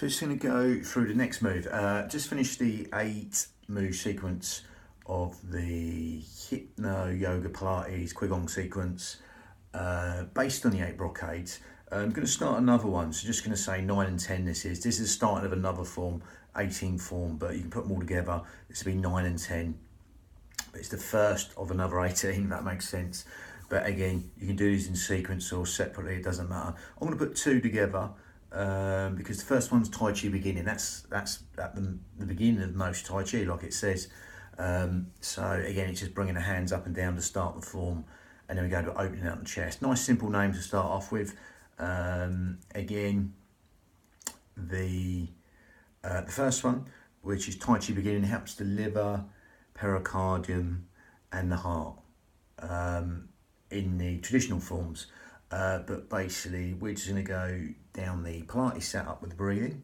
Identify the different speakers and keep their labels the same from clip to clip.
Speaker 1: So just going to go through the next move. Just finished the 8 move sequence of the hypno yoga Pilates kung9 sequence based on the 8 brocades. I'm going to start another one, so just going to say 9 and 10 this is. This is the start of another form, 18 form, but you can put them all together. This will be 9 and 10. But it's the first of another 18, that makes sense. But again, you can do these in sequence or separately, it doesn't matter. I'm going to put 2 together because the first one's Tai Chi beginning. That's at the beginning of most Tai Chi, like it says. So again, it's just bringing the hands up and down to start the form. And then we go to opening out the chest. Nice simple name to start off with. Again, the first one, which is Tai Chi beginning, helps the liver, pericardium and the heart in the traditional forms. But basically, we're just going to go down the Pilates setup with the breathing.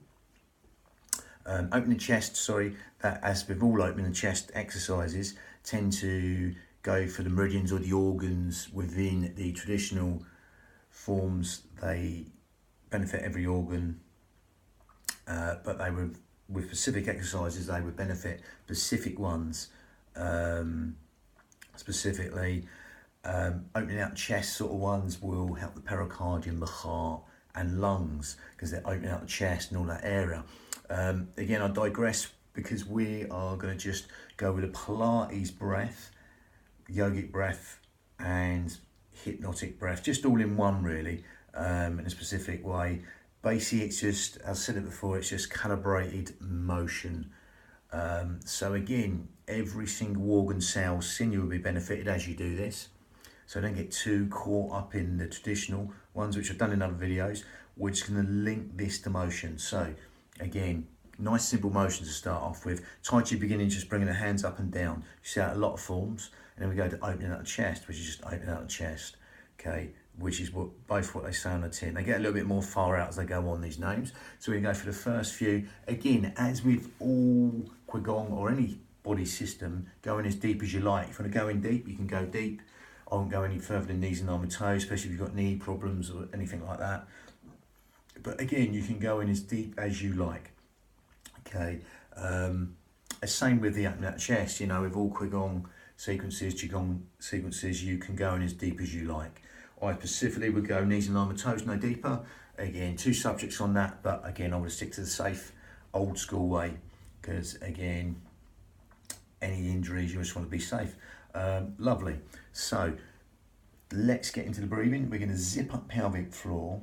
Speaker 1: Open the chest, that as with all opening the chest exercises, tend to go for the meridians or the organs within the traditional forms. They benefit every organ, but they would, with specific exercises, they would benefit specific ones. Specifically, opening out chest sort of ones will help the pericardium, the heart and lungs, because they're opening out the chest and all that area. Again, I digress because we are going to just go with a Pilates breath, yogic breath and hypnotic breath, just all in one really, in a specific way. Basically, it's just, as I said it before, it's just calibrated motion. So again, every single organ, cell, sinew will be benefited as you do this. So don't get too caught up in the traditional ones, which I've done in other videos. We're just going to link this to motion. So again, nice simple motion to start off with. Tai Chi beginning, just bringing the hands up and down. You see that a lot of forms. And then we go to opening out the chest, which is just opening out the chest. Okay, which is both what they say on the tin. They get a little bit more far out as they go on, these names. So we go for the first few. Again, as with all Qigong or any body system, go in as deep as you like. If you want to go in deep, you can go deep. I won't go any further than knees and arm and toes, especially if you've got knee problems or anything like that. But again, you can go in as deep as you like. Okay, same with the opening out chest. You know, with all Qigong sequences, Qigong sequences, you can go in as deep as you like. I specifically would go knees and arm and toes, no deeper. Again, 2 subjects on that, but again, I would stick to the safe, old school way, because again, any injuries, you just want to be safe. Lovely. So let's get into the breathing. We're going to zip up pelvic floor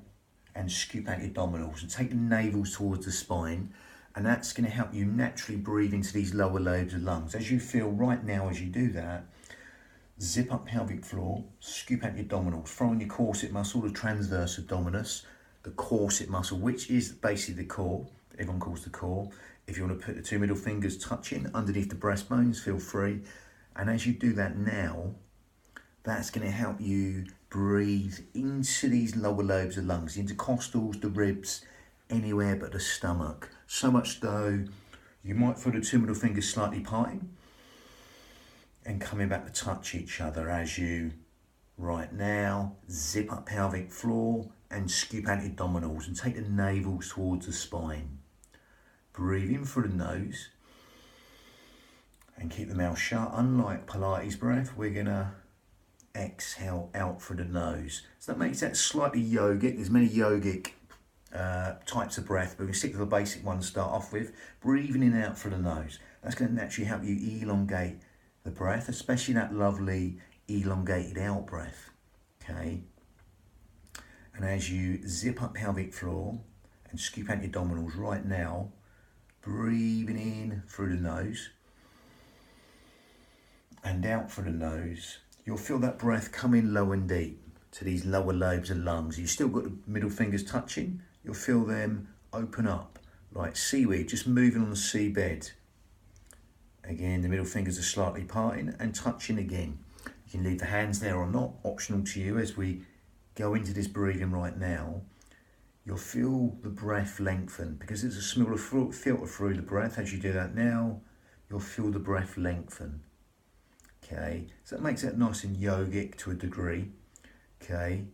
Speaker 1: and scoop out your abdominals and take the navels towards the spine, and that's going to help you naturally breathe into these lower lobes of lungs. As you feel right now as you do that, zip up pelvic floor, scoop out your abdominals, throw in your corset muscle, the transverse abdominis, the corset muscle, which is basically the core. Everyone calls the core. If you want to put the 2 middle fingers touching underneath the breastbones, feel free. And as you do that now, that's going to help you breathe into these lower lobes of lungs, the intercostals, the ribs, anywhere but the stomach. So much so, you might feel the 2 middle fingers slightly parting and coming back to touch each other as you, right now, zip up pelvic floor and scoop out your abdominals and take the navels towards the spine. Breathe in through the nose and keep the mouth shut. Unlike Pilates breath, we're going to exhale out through the nose. So that makes that slightly yogic. There's many yogic types of breath, but we're going to stick to the basic one to start off with. Breathing in and out through the nose. That's going to naturally help you elongate the breath, especially that lovely elongated out breath. Okay. And as you zip up pelvic floor and scoop out your abdominals right now, breathing in through the nose and out through the nose, you'll feel that breath come in low and deep to these lower lobes and lungs. You've still got the middle fingers touching. You'll feel them open up like seaweed, just moving on the seabed. Again, the middle fingers are slightly parting and touching again. You can leave the hands there or not, optional to you. As we go into this breathing right now, you'll feel the breath lengthen because there's a smaller filter through the breath. As you do that now, you'll feel the breath lengthen. Okay, so that makes it nice and yogic to a degree. Okay,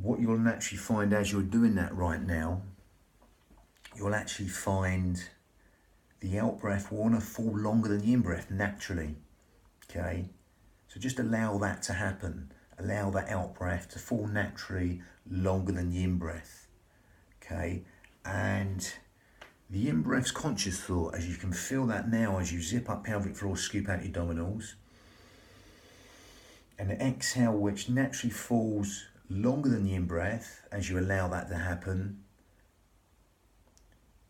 Speaker 1: what you'll naturally find as you're doing that right now, you'll actually find the out breath will want to fall longer than the in breath naturally. Okay, so just allow that to happen. Allow that out breath to fall naturally longer than the in breath. Okay, and the in breath's conscious thought, as you can feel that now as you zip up pelvic floor, scoop out your abdominals. And the exhale, which naturally falls longer than the in breath, as you allow that to happen,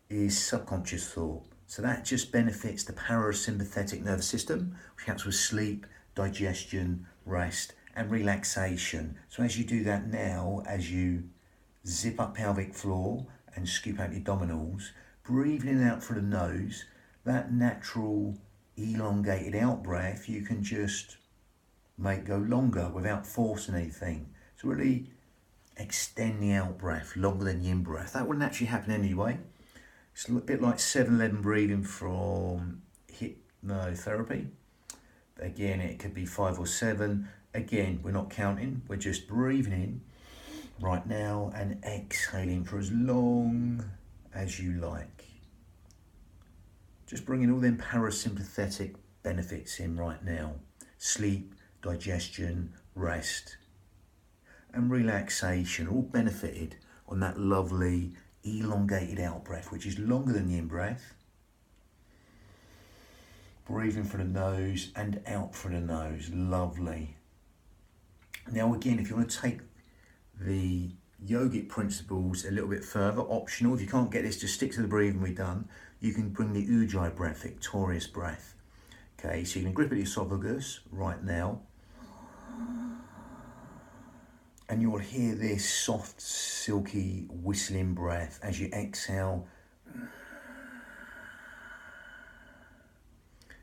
Speaker 1: is subconscious thought. So that just benefits the parasympathetic nervous system, which helps with sleep, digestion, rest, and relaxation. So as you do that now, as you zip up pelvic floor and scoop out your abdominals, breathing in and out through the nose, that natural elongated out breath, you can just make go longer without forcing anything. So really extend the out breath longer than the in breath. That wouldn't actually happen anyway. It's a bit like 7-11 breathing from hypnotherapy. Again, it could be 5 or 7. Again, we're not counting. We're just breathing in right now and exhaling for as long as you like. Just bringing all them parasympathetic benefits in right now. Sleep, digestion, rest, and relaxation, all benefited on that lovely elongated out breath, which is longer than the in breath. Breathing through the nose and out through the nose, lovely. Now again, if you want to take the yogic principles a little bit further, optional, if you can't get this, just stick to the breathing we've done. You can bring the ujjayi breath, victorious breath. Okay, so you can grip at the esophagus right now, and you'll hear this soft, silky, whistling breath as you exhale.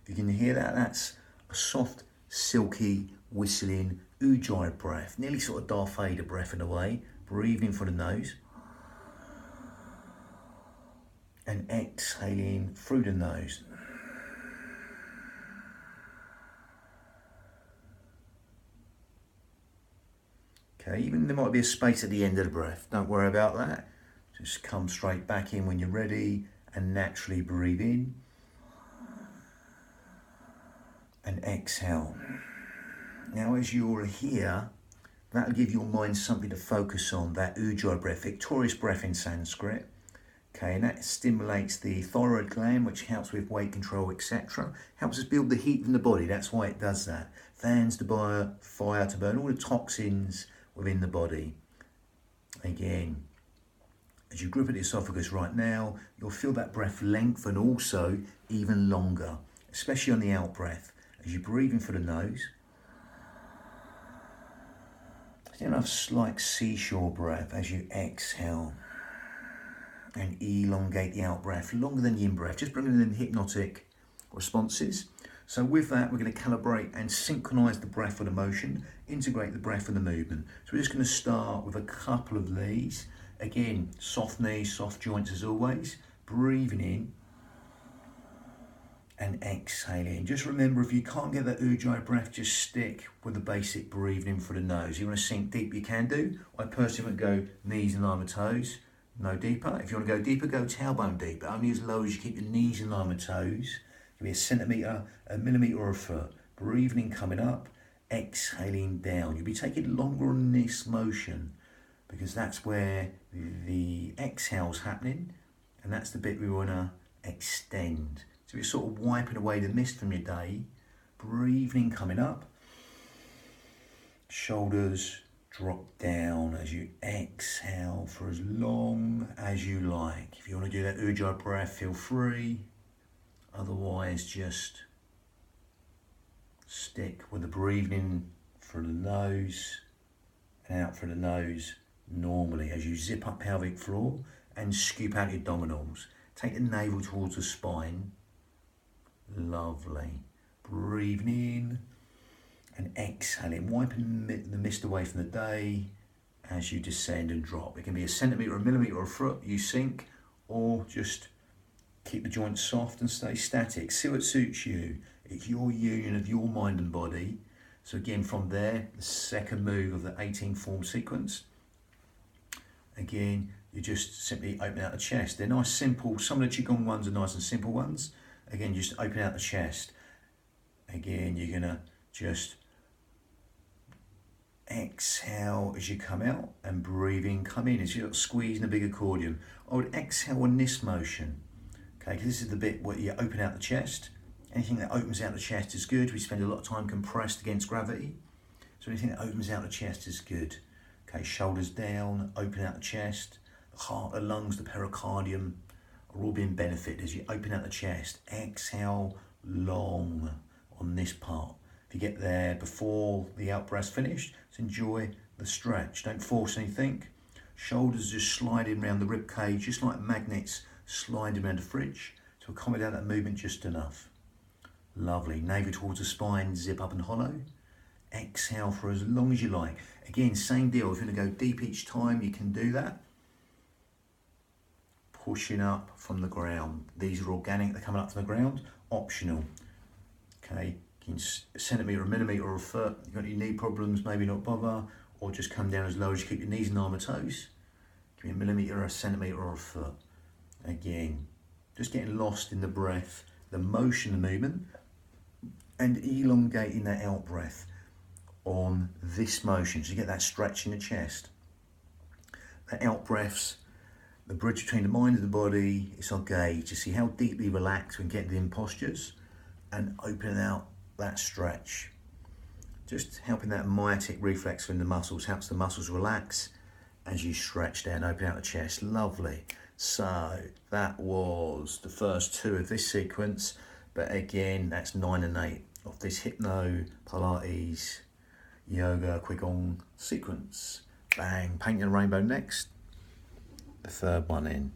Speaker 1: If you can hear that, that's a soft, silky, whistling ujjayi breath, nearly sort of Darth Vader breath in a way. Breathing through the nose and exhaling through the nose. Okay, even there might be a space at the end of the breath. Don't worry about that. Just come straight back in when you're ready and naturally breathe in and exhale. Now as you're here, that'll give your mind something to focus on, that ujjayi breath, victorious breath in Sanskrit. Okay, and that stimulates the thyroid gland, which helps with weight control, etc. Helps us build the heat in the body. That's why it does that. Fans the fire to burn all the toxins within the body. Again, as you grip at the esophagus right now, you'll feel that breath lengthen also even longer, especially on the out breath. As you breathe in through the nose, enough like seashore breath as you exhale and elongate the out breath longer than the in breath, just bringing in hypnotic responses. So with that, we're going to calibrate and synchronize the breath with the motion, integrate the breath with the movement. So we're just going to start with a couple of these. Again, soft knees, soft joints as always, breathing in and exhaling. Just remember, if you can't get that ujjayi breath, just stick with the basic breathing in through the nose. You want to sink deep, you can do. I personally would go knees in line with toes, no deeper. If you want to go deeper, go tailbone deep, but only as low as you keep your knees in line with toes. Give me a centimetre, a millimetre or a foot. Breathing in, coming up, exhaling down. You'll be taking longer on this motion because that's where the exhale's happening, and that's the bit we want to extend. So you're sort of wiping away the mist from your day. Breathing in, coming up. Shoulders drop down as you exhale for as long as you like. If you want to do that ujjayi breath, feel free. Otherwise, just stick with the breathing through the nose and out through the nose normally as you zip up pelvic floor and scoop out your abdominals. Take the navel towards the spine. Lovely. Breathing in and exhaling, wiping the mist away from the day as you descend and drop. It can be a centimetre, a millimetre or a foot. You sink, or just keep the joints soft and stay static. See what suits you. It's your union of your mind and body. So again, from there, the second move of the 18 form sequence. Again, you just simply open out the chest. They're nice, simple. Some of the qigong ones are nice and simple ones. Again, just open out the chest. Again, you're gonna just exhale as you come out and breathe in, come in as you're squeezing a big accordion. I would exhale in this motion, okay, because this is the bit where you open out the chest. Anything that opens out the chest is good. We spend a lot of time compressed against gravity, so anything that opens out the chest is good. Okay, shoulders down, open out the chest, the heart, the lungs, the pericardium are all being benefited as you open out the chest. Exhale long on this part. If you get there before the out breath's finished, just enjoy the stretch. Don't force anything. Shoulders just sliding around the rib cage, just like magnets sliding around the fridge, to accommodate that movement just enough. Lovely. Navel towards the spine, zip up and hollow. Exhale for as long as you like. Again, same deal. If you're going to go deep each time, you can do that. Pushing up from the ground. These are organic, they're coming up from the ground. Optional. Okay, a centimetre, a millimetre or a foot. You've got any knee problems, maybe not bother, or just come down as low as you keep your knees and arm and toes. Give me a millimetre, a centimetre or a foot. Again, just getting lost in the breath, the motion, the movement, and elongating that out breath on this motion. So you get that stretch in the chest. The out breaths, the bridge between the mind and the body, it's our gauge to see how deeply relaxed we can get in postures and opening out that stretch. Just helping that myotic reflex in the muscles, helps the muscles relax as you stretch down, open out the chest. Lovely. So that was the first two of this sequence, but again, that's 9 and 8 of this hypno, Pilates, yoga, kung9 sequence. Bang, painting a rainbow next. The third one in.